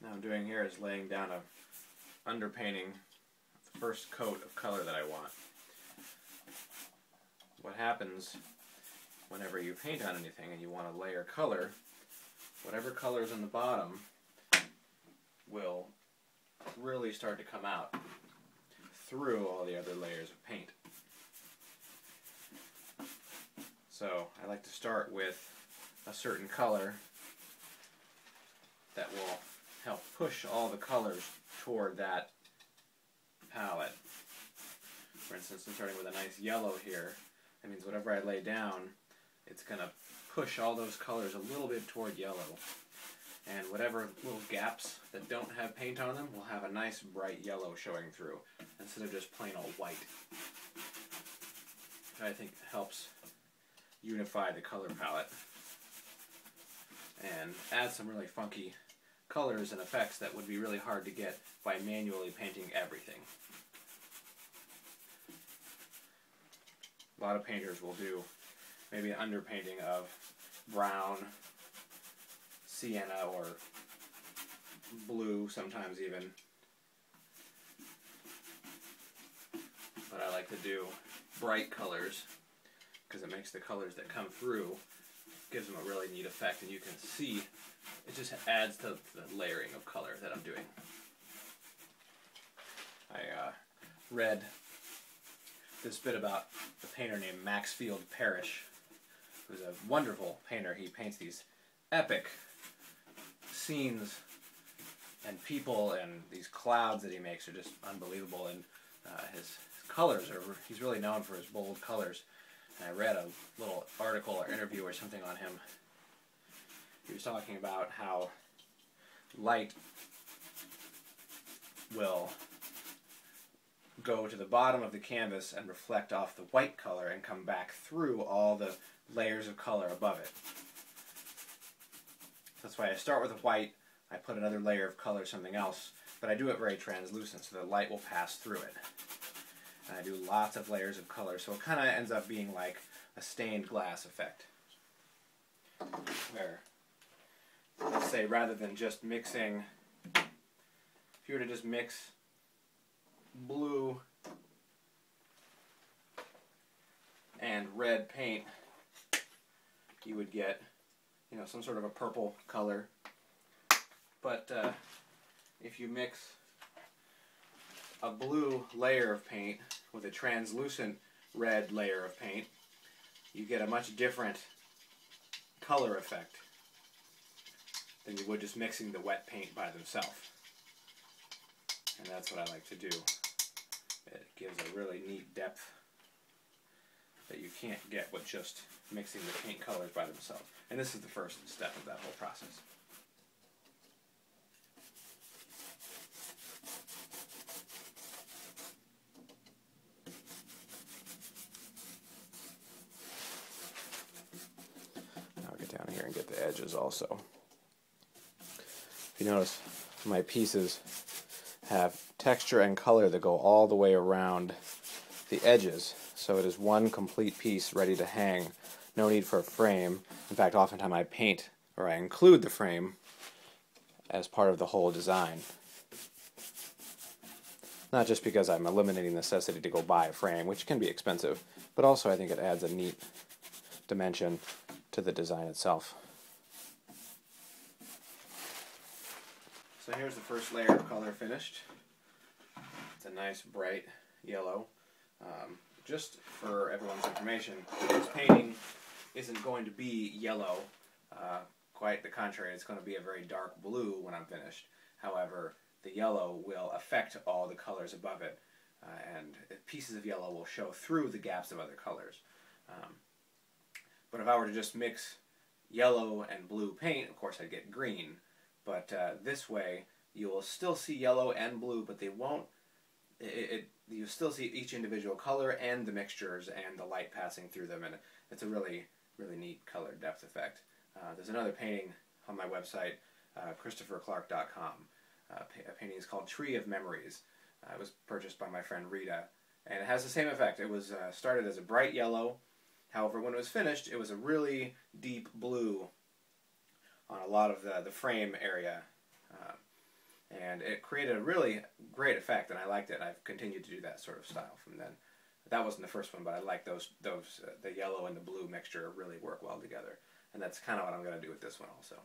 Now I'm doing here is laying down a underpainting, the first coat of color that I want. What happens whenever you paint on anything and you want to layer color, whatever color is in the bottom will really start to come out through all the other layers of paint. So I like to start with a certain color that will help push all the colors toward that palette. For instance, I'm starting with a nice yellow here. That means whatever I lay down, it's going to push all those colors a little bit toward yellow. And whatever little gaps that don't have paint on them will have a nice bright yellow showing through, instead of just plain old white. I think helps unify the color palette and add some really funky colors and effects that would be really hard to get by manually painting everything. A lot of painters will do maybe an underpainting of brown, sienna, or blue sometimes even. But I like to do bright colors because it makes the colors that come through, gives them a really neat effect, and you can see it just adds to the layering of color that I'm doing. I read this bit about a painter named Maxfield Parrish, who's a wonderful painter. He paints these epic scenes and people, and these clouds that he makes are just unbelievable, and his colors are, he's really known for his bold colors. And I read a little article or interview or something on him. He was talking about how light will go to the bottom of the canvas and reflect off the white color and come back through all the layers of color above it. That's why I start with a white, I put another layer of color, something else, but I do it very translucent so the light will pass through it. And I do lots of layers of color, so it kind of ends up being like a stained glass effect. Where, let's say, rather than just mixing, if you were to just mix blue and red paint, you would get, you know, some sort of a purple color. But if you mix a blue layer of paint with a translucent red layer of paint, you get a much different color effect than you would just mixing the wet paint by themselves. And that's what I like to do. It gives a really neat depth that you can't get with just mixing the paint colors by themselves. And this is the first step of that whole process. Now I'll get down here and get the edges also. If you notice, my pieces have texture and color that go all the way around the edges, so it is one complete piece ready to hang. No need for a frame. In fact, oftentimes I paint, or I include the frame as part of the whole design. Not just because I'm eliminating the necessity to go buy a frame, which can be expensive, but also I think it adds a neat dimension to the design itself. So here's the first layer of color finished. It's a nice bright yellow. Just for everyone's information, this painting isn't going to be yellow. Quite the contrary, it's going to be a very dark blue when I'm finished. However, the yellow will affect all the colors above it, and pieces of yellow will show through the gaps of other colors. But if I were to just mix yellow and blue paint, of course I'd get green. But this way, you will still see yellow and blue, but they won't. You still see each individual color and the mixtures and the light passing through them, and it's a really, really neat color depth effect. There's another painting on my website, ChristopherClark.com. A painting is called Tree of Memories. It was purchased by my friend Rita, and it has the same effect. It was started as a bright yellow. However, when it was finished, it was a really deep blue on a lot of the frame area. and it created a really great effect, and I liked it. I've continued to do that sort of style from then. That wasn't the first one, but I like those the yellow and the blue mixture really work well together, and that's kind of what I'm going to do with this one also.